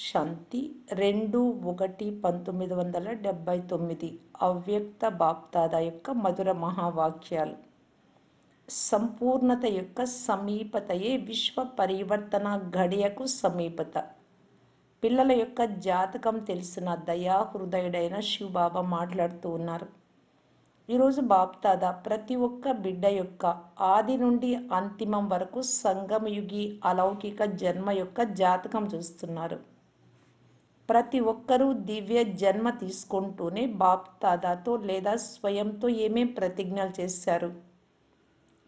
శాంతి 2/1/1979 అవ్యక్త బాప్దాదా యొక్క మధుర మహావాక్యాలు. సంపూర్ణత యొక్క సమీపతయే విశ్వ పరివర్తన ఘడియకు సమీపత. పిల్లల యొక్క జాతకం తెలిసిన దయాహృదయుడైన శివబాబా మాట్లాడుతూ ఉన్నారు. ఈరోజు బాప్దాదా ప్రతి ఒక్క బిడ్డ యొక్క ఆది నుండి అంతిమం వరకు సంగమయుగి అలౌకిక జన్మ యొక్క జాతకం చూస్తున్నారు. ప్రతి ఒక్కరూ దివ్య జన్మ తీసుకుంటూనే బాప్దాదాతో లేదా స్వయంతో ఏమేం ప్రతిజ్ఞలు చేశారు,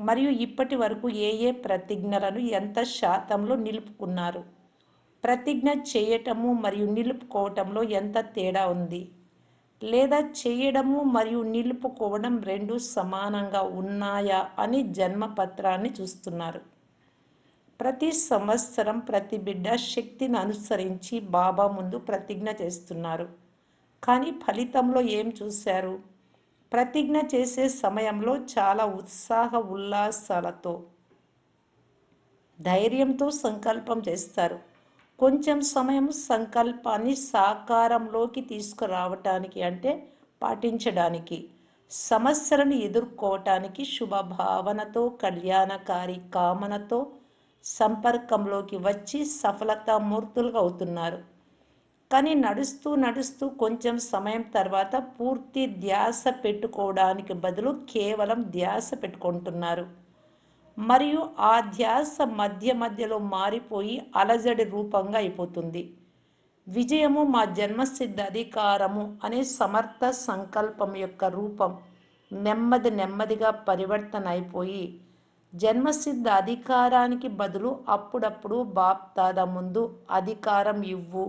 మరియు ఇప్పటి వరకు ఏ ప్రతిజ్ఞలను ఎంత శాతంలో నిలుపుకున్నారు, ప్రతిజ్ఞ చేయటము మరియు నిలుపుకోవటంలో ఎంత తేడా ఉంది, లేదా చేయడము మరియు నిలుపుకోవడం రెండు సమానంగా ఉన్నాయా అని జన్మపత్రాన్ని చూస్తున్నారు. ప్రతి సంవత్సరం ప్రతి బిడ్డ శక్తిని అనుసరించి బాబా ముందు ప్రతిజ్ఞ చేస్తున్నారు. కానీ ఫలితంలో ఏం చూశారు? ప్రతిజ్ఞ చేసే సమయంలో చాలా ఉత్సాహ ఉల్లాసాలతో ధైర్యంతో సంకల్పం చేస్తారు. కొంచెం సమయం సంకల్పాన్ని సాకారంలోకి తీసుకురావటానికి అంటే పాటించడానికి, సమస్యలను ఎదుర్కోవటానికి శుభభావనతో కళ్యాణకారి కామనతో సంపర్కంలోకి వచ్చి సఫలతామూర్తులుగా అవుతున్నారు. కానీ నడుస్తూ నడుస్తూ కొంచెం సమయం తర్వాత పూర్తి ధ్యాస పెట్టుకోవడానికి బదులు కేవలం ధ్యాస పెట్టుకుంటున్నారు, మరియు ఆ ధ్యాస మధ్య మధ్యలో మారిపోయి అలజడి రూపంగా అయిపోతుంది. విజయము మా జన్మసిద్ధ అధికారము అనే సమర్థ సంకల్పం యొక్క రూపం నెమ్మదిగా పరివర్తన అయిపోయి జన్మసిద్ధ అధికారానికి బదులు అప్పుడప్పుడు బాప్దాదా ముందు అధికారం ఇవ్వు,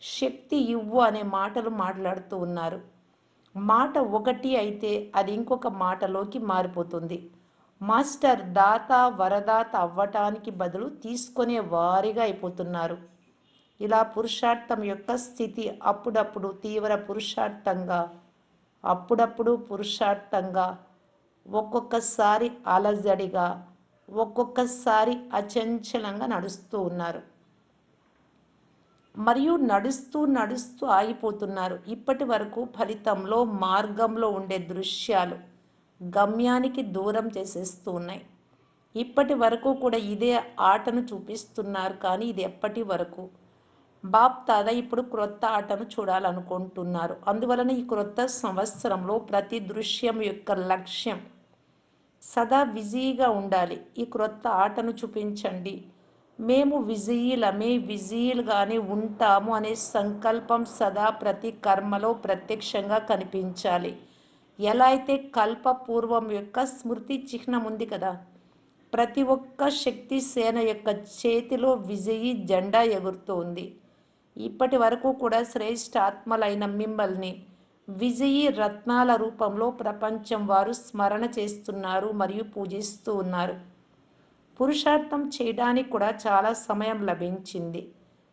శక్తి ఇవ్వు అనే మాటలు మాట్లాడుతూ ఉన్నారు. మాట ఒకటి అయితే అది ఇంకొక మాటలోకి మారిపోతుంది. మాస్టర్ దాత వరదాత అవ్వటానికి బదులు తీసుకునే వారిగా అయిపోతున్నారు. ఇలా పురుషార్థం యొక్క స్థితి అప్పుడప్పుడు తీవ్ర పురుషార్థంగా, అప్పుడప్పుడు పురుషార్థంగా, ఒక్కొక్కసారి అలజడిగా, ఒక్కొక్కసారి అచంచలంగా నడుస్తూ ఉన్నారు, మరియు నడుస్తూ నడుస్తూ ఆగిపోతున్నారు. ఇప్పటి వరకు ఫలితంలో మార్గంలో ఉండే దృశ్యాలు గమ్యానికి దూరం చేసేస్తూ ఉన్నాయి. ఇప్పటి వరకు కూడా ఇదే ఆటను చూపిస్తున్నారు. కానీ ఇది ఎప్పటి వరకు? బాప్దాదా ఇప్పుడు క్రొత్త ఆటను చూడాలనుకుంటున్నారు. అందువలన ఈ క్రొత్త సంవత్సరంలో ప్రతి దృశ్యం యొక్క లక్ష్యం సదా విజయీగా ఉండాలి. ఈ క్రొత్త ఆటను చూపించండి, మేము విజయీలమే, విజయీలుగానే ఉంటాము అనే సంకల్పం సదా ప్రతి కర్మలో ప్రత్యక్షంగా కనిపించాలి. ఎలా అయితే కల్పపూర్వం యొక్క స్మృతి చిహ్నం ఉంది కదా, ప్రతి ఒక్క శక్తి సేన యొక్క చేతిలో విజయీ జెండా ఎగురుతూ ఉంది. ఇప్పటి వరకు కూడా శ్రేష్ఠ ఆత్మలైన మిమ్మల్ని విజయీ రత్నాల రూపంలో ప్రపంచం వారు స్మరణ చేస్తున్నారు మరియు పూజిస్తూ ఉన్నారు. పురుషార్థం చేయడానికి కూడా చాలా సమయం లభించింది.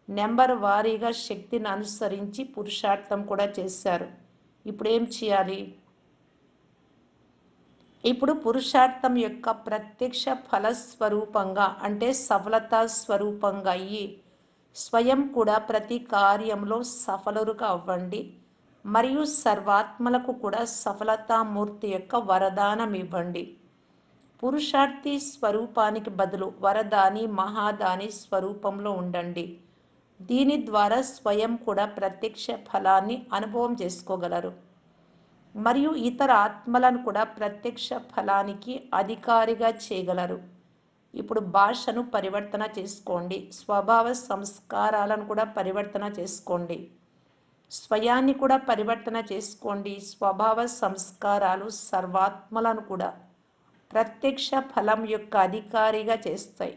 నెంబర్ వారీగా శక్తిని అనుసరించి పురుషార్థం కూడా చేశారు. ఇప్పుడు ఏం చేయాలి? ఇప్పుడు పురుషార్థం యొక్క ప్రత్యక్ష ఫలస్వరూపంగా అంటే సఫలతా స్వరూపంగా అయ్యి స్వయం కూడా ప్రతి కార్యంలో సఫలులుగా అవ్వండి, మరియు సర్వాత్మలకు కూడా సఫలతామూర్తి యొక్క వరదానం ఇవ్వండి. పురుషార్థి స్వరూపానికి బదులు వరదాని మహాదాని స్వరూపంలో ఉండండి. దీని ద్వారా స్వయం కూడా ప్రత్యక్ష ఫలాన్ని అనుభవం చేసుకోగలరు, మరియు ఇతర ఆత్మలను కూడా ప్రత్యక్ష ఫలానికి అధికారిగా చేయగలరు. ఇప్పుడు భాషను పరివర్తన చేసుకోండి, స్వభావ సంస్కారాలను కూడా పరివర్తన చేసుకోండి, స్వయాన్ని కూడా పరివర్తన చేసుకోండి. స్వభావ సంస్కారాలు సర్వాత్మలను కూడా ప్రత్యక్ష ఫలం యొక్క అధికారిగా చేస్తాయి.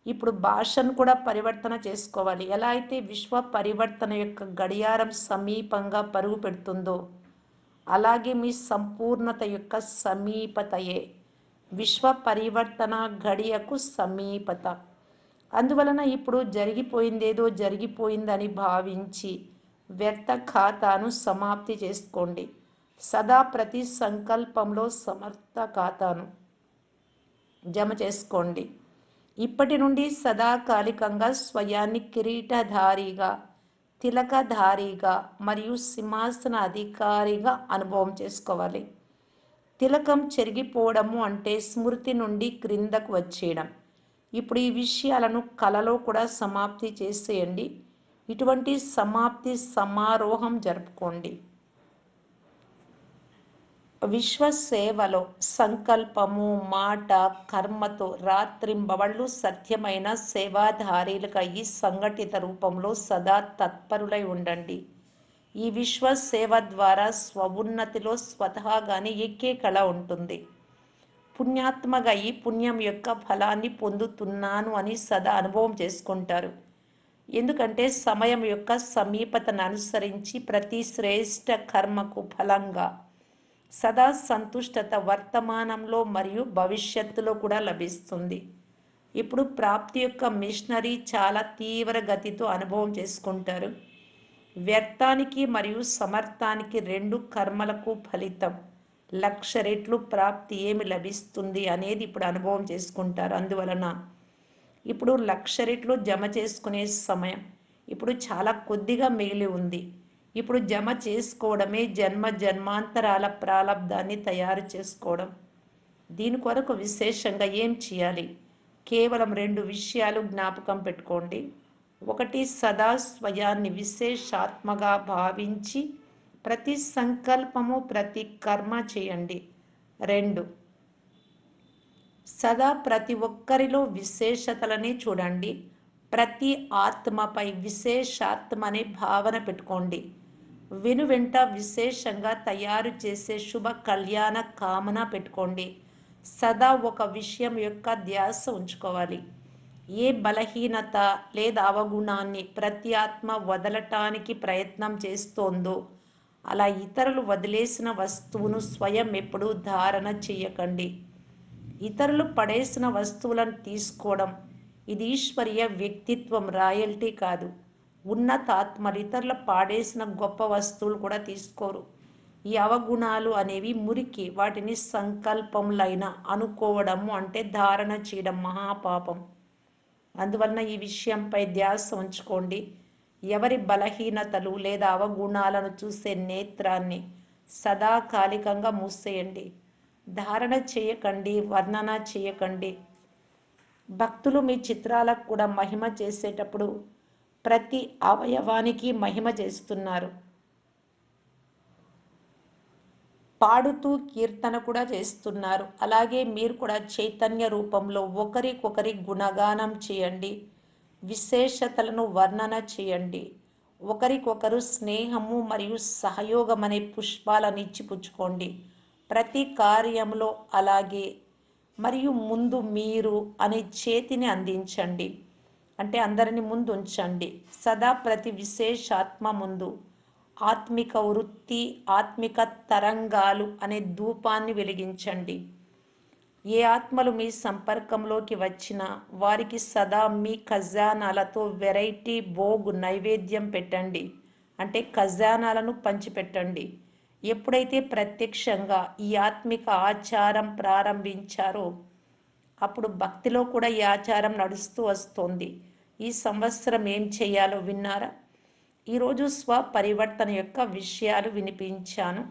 ఇప్పుడు భాషను కూడా పరివర్తన చేసుకోవాలి. ఎలా అయితే విశ్వ పరివర్తన యొక్క గడియారం సమీపంగా పరుగు పెడుతుందో, అలాగే మీ సంపూర్ణత యొక్క సమీపతయే విశ్వ పరివర్తన ఘడియకు సమీపత. అందువలన ఇప్పుడు జరిగిపోయిందేదో జరిగిపోయిందని భావించి వ్యర్థ ఖాతాను సమాప్తి చేసుకోండి. సదా ప్రతి సంకల్పంలో సమర్థ ఖాతాను జమ చేసుకోండి. ఇప్పటి నుండి సదాకాలికంగా స్వయాన్ని కిరీటధారిగా, తిలకధారిగా మరియు సింహాసన అధికారిగా అనుభవం చేసుకోవాలి. తిలకం చెరిగిపోవడము అంటే స్మృతి నుండి క్రిందకు వచ్చేయడం. ఇప్పుడు ఈ విషయాలను కలలో కూడా సమాప్తి చేసేయండి. ఇటువంటి సమాప్తి సమారోహం జరుపుకోండి. విశ్వసేవలో సంకల్పము, మాట, కర్మతో రాత్రింబవళ్ళు సత్యమైన సేవాధారీలుగా ఈ సంఘటిత రూపంలో సదా తత్పరులై ఉండండి. ఈ విశ్వసేవ ద్వారా స్వవున్నతిలో స్వతహాగానే ఎక్కే కళ ఉంటుంది. పుణ్యాత్మగా ఈ పుణ్యం యొక్క ఫలాన్ని పొందుతున్నాను అని సదా అనుభవం చేసుకుంటారు. ఎందుకంటే సమయం యొక్క సమీపతను అనుసరించి ప్రతి శ్రేష్ఠ కర్మకు ఫలంగా సదా సంతుష్టత వర్తమానంలో మరియు భవిష్యత్తులో కూడా లభిస్తుంది. ఇప్పుడు ప్రాప్తి యొక్క మిషనరీ చాలా తీవ్ర గతితో అనుభవం చేసుకుంటారు. వ్యర్థానికి మరియు సమర్థానికి రెండు కర్మలకు ఫలితం 1,00,000 రెట్లు ప్రాప్తి ఏమి లభిస్తుంది అనేది ఇప్పుడు అనుభవం చేసుకుంటారు. అందువలన ఇప్పుడు 1,00,000 రెట్లు జమ చేసుకునే సమయం ఇప్పుడు చాలా కొద్దిగా మిగిలి ఉంది. ఇప్పుడు జమ చేసుకోవడమే జన్మ జన్మాంతరాల ప్రాలబ్ధాన్ని తయారు చేసుకోవడం. దీని కొరకు విశేషంగా ఏం చేయాలి? కేవలం 2 విషయాలు జ్ఞాపకం పెట్టుకోండి. ఒకటి, సదా స్వయాన్ని విశేషాత్మగా భావించి ప్రతి సంకల్పము, ప్రతి కర్మ చేయండి. 2, సదా ప్రతి ఒక్కరిలో విశేషతలని చూడండి. ప్రతి ఆత్మపై విశేషాత్మ అనే భావన పెట్టుకోండి. వెనువెంట విశేషంగా తయారు చేసే శుభ కళ్యాణ కామన పెట్టుకోండి. సదా ఒక విషయం యొక్క ధ్యాస ఉంచుకోవాలి. ఏ బలహీనత లేదా అవగుణాన్ని ప్రతి ఆత్మ వదలటానికి ప్రయత్నం చేస్తోందో అలా ఇతరులు వదిలేసిన వస్తువును స్వయం ఎప్పుడూ ధారణ చేయకండి. ఇతరులు పడేసిన వస్తువులను తీసుకోవడం ఇది ఈశ్వరీయ వ్యక్తిత్వం, రాయల్టీ కాదు. ఉన్నతాత్మలు ఇతరుల పాడేసిన గొప్ప వస్తువులు కూడా తీసుకోరు. ఈ అవగుణాలు అనేవి మురికి. వాటిని సంకల్పములైన అనుకోవడము అంటే ధారణ చేయడం మహాపాపం. అందువలన ఈ విషయంపై ధ్యాస ఉంచుకోండి. ఎవరి బలహీనతలు లేదా అవగుణాలను చూసే నేత్రాన్ని సదాకాలికంగా మూసేయండి. ధారణ చేయకండి, వర్ణన చేయకండి. భక్తులు మీ చిత్రాలకు కూడా మహిమ చేసేటప్పుడు ప్రతి అవయవానికి మహిమ చేస్తున్నారు. పాడుతూ కీర్తన కూడా చేస్తున్నారు. అలాగే మీరు కూడా చైతన్య రూపంలో ఒకరికొకరి గుణగానం చేయండి. విశేషతలను వర్ణన చేయండి. ఒకరికొకరు స్నేహము మరియు సహయోగం అనే పుష్పాలను ఇచ్చిపుచ్చుకోండి. ప్రతి కార్యంలో అలాగే మరియు ముందు మీరు అనే చేతిని అందించండి. అంటే అందరిని ముందు ఉంచండి. సదా ప్రతి విశేషాత్మ ముందు ఆత్మిక వృత్తి, ఆత్మిక తరంగాలు అనే ధూపాన్ని వెలిగించండి. ఏ ఆత్మలు మీ సంపర్కంలోకి వచ్చినా వారికి సదా మీ ఖజానాలతో వెరైటీ భోగ్ నైవేద్యం పెట్టండి. అంటే ఖజానాలను పంచిపెట్టండి. ఎప్పుడైతే ప్రత్యక్షంగా ఈ ఆత్మిక ఆచారం ప్రారంభించారో అప్పుడు భక్తిలో కూడా ఈ ఆచారం నడుస్తూ వస్తుంది. ఈ సంవత్సరం ఏం చేయాలో విన్నారా? ఈరోజు స్వపరివర్తన యొక్క విషయాలు వినిపించాను.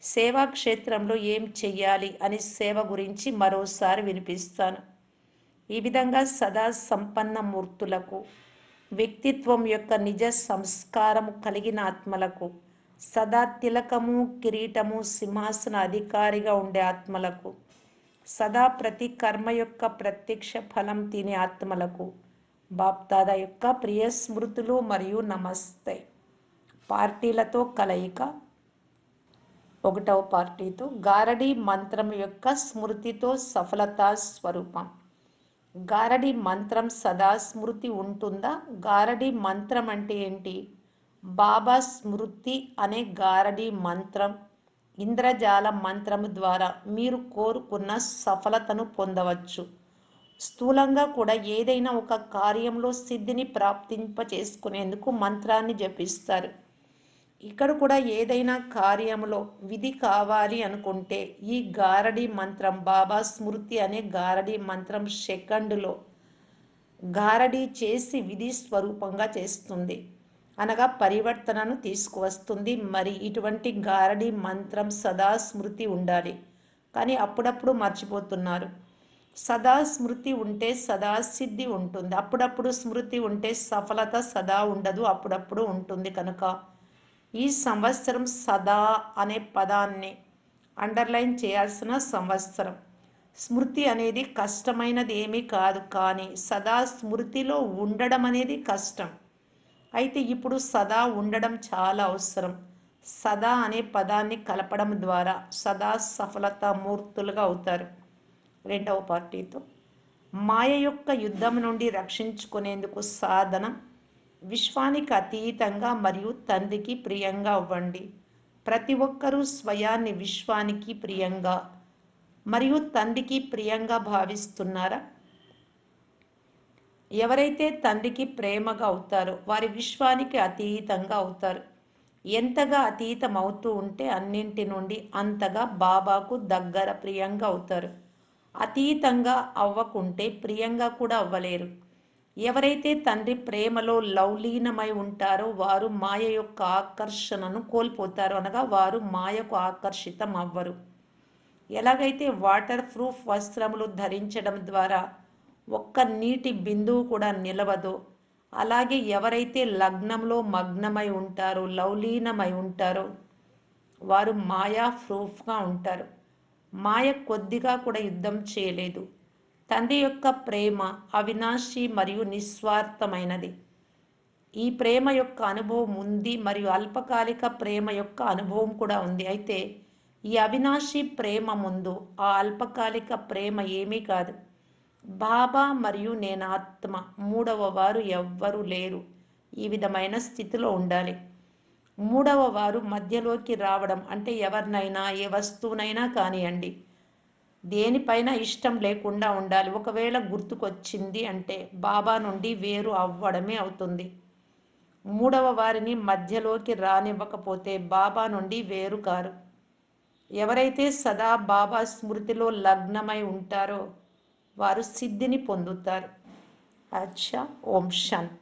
సేవా క్షేత్రంలో ఏం చెయ్యాలి అని సేవ గురించి మరోసారి వినిపిస్తాను. ఈ విధంగా సదా సంపన్న మూర్తులకు, వ్యక్తిత్వం యొక్క నిజ సంస్కారము కలిగిన ఆత్మలకు, సదా తిలకము, కిరీటము, సింహాసన అధికారిగా ఉండే ఆత్మలకు, సదా ప్రతి కర్మ యొక్క ప్రత్యక్ష ఫలం తినే ఆత్మలకు బాప్దాదా యొక్క ప్రియ స్మృతులు మరియు నమస్తే. పార్టీలతో కలయిక. 1వ పార్టీతో గారడీ మంత్రం యొక్క స్మృతితో సఫలతా స్వరూపం. గారడీ మంత్రం సదా స్మృతి ఉంటుందా? గారడీ మంత్రం అంటే ఏంటి? బాబా స్మృతి అనే గారడీ మంత్రం, ఇంద్రజాల మంత్రము ద్వారా మీరు కోరుకున్న సఫలతను పొందవచ్చు. స్థూలంగా కూడా ఏదైనా ఒక కార్యంలో సిద్ధిని ప్రాప్తింప చేసుకునేందుకు మంత్రాన్ని జపిస్తారు. ఇక్కడ కూడా ఏదైనా కార్యంలో విధి కావాలి అనుకుంటే ఈ గారడీ మంత్రం, బాబా స్మృతి అనే గారడీ మంత్రం సెకండులో గారడీ చేసి విధి స్వరూపంగా చేస్తుంది, అనగా పరివర్తనను తీసుకువస్తుంది. మరి ఇటువంటి గారడీ మంత్రం సదా స్మృతి ఉండాలి, కానీ అప్పుడప్పుడు మర్చిపోతున్నారు. సదా స్మృతి ఉంటే సదా సిద్ధి ఉంటుంది, అప్పుడప్పుడు స్మృతి ఉంటే సఫలత సదా ఉండదు, అప్పుడప్పుడు ఉంటుంది. కనుక ఈ సంవత్సరం సదా అనే పదాన్ని అండర్లైన్ చేయాల్సిన సంవత్సరం. స్మృతి అనేది కష్టమైనది ఏమీ కాదు, కానీ సదా స్మృతిలో ఉండడం అనేది కష్టం. అయితే ఇప్పుడు సదా ఉండడం చాలా అవసరం. సదా అనే పదాన్ని కలపడం ద్వారా సదా సఫలత మూర్తులుగా అవుతారు. రెండవ పార్టీతో మాయ యొక్క యుద్ధం నుండి రక్షించుకునేందుకు సాధనం విశ్వానికి అతీతంగా మరియు తండ్రికి ప్రియంగా అవ్వండి. ప్రతి ఒక్కరూ స్వయాన్ని విశ్వానికి ప్రియంగా మరియు తండ్రికి ప్రియంగా భావిస్తున్నారా? ఎవరైతే తండ్రికి ప్రేమగా అవుతారో వారి విశ్వానికి అతీతంగా అవుతారు. ఎంతగా అతీతం అవుతూ ఉంటే అన్నింటి నుండి అంతగా బాబాకు దగ్గర ప్రియంగా అవుతారు. అతీతంగా అవ్వకుంటే ప్రియంగా కూడా అవ్వలేరు. ఎవరైతే తండ్రి ప్రేమలో లౌలీనమై ఉంటారో వారు మాయ యొక్క ఆకర్షణను కోల్పోతారు, అనగా వారు మాయకు ఆకర్షితం అవ్వరు. ఎలాగైతే వాటర్ ప్రూఫ్ వస్త్రములు ధరించడం ద్వారా ఒక్క నీటి బిందువు కూడా నిలవదో, అలాగే ఎవరైతే లగ్నంలో మగ్నమై ఉంటారో లౌలీనమై ఉంటారో వారు మాయా ప్రూఫ్గా ఉంటారు. మాయ కొద్దిగా కూడా యుద్ధం చేయలేదు. తండ్రి యొక్క ప్రేమ అవినాశి మరియు నిస్వార్థమైనది. ఈ ప్రేమ యొక్క అనుభవం ఉంది మరియు అల్పకాలిక ప్రేమ యొక్క అనుభవం కూడా ఉంది. అయితే ఈ అవినాశి ప్రేమ ముందు ఆ అల్పకాలిక ప్రేమ ఏమీ కాదు. బాబా మరియు నేను ఆత్మ, మూడవ వారు ఎవ్వరూ లేరు. ఈ విధమైన స్థితిలో ఉండాలి. మూడవ వారు మధ్యలోకి రావడం అంటే ఎవరినైనా ఏ వస్తువునైనా కానివ్వండి, దేనిపైన ఇష్టం లేకుండా ఉండాలి. ఒకవేళ గుర్తుకొచ్చింది అంటే బాబా నుండి వేరు అవ్వడమే అవుతుంది. మూడవ వారిని మధ్యలోకి రానివ్వకపోతే బాబా నుండి వేరు కారు. ఎవరైతే సదా బాబా స్మృతిలో లగ్నమై ఉంటారో వారు సిద్ధిని పొందుతారు. అచ్చా, ఓం శాంతి.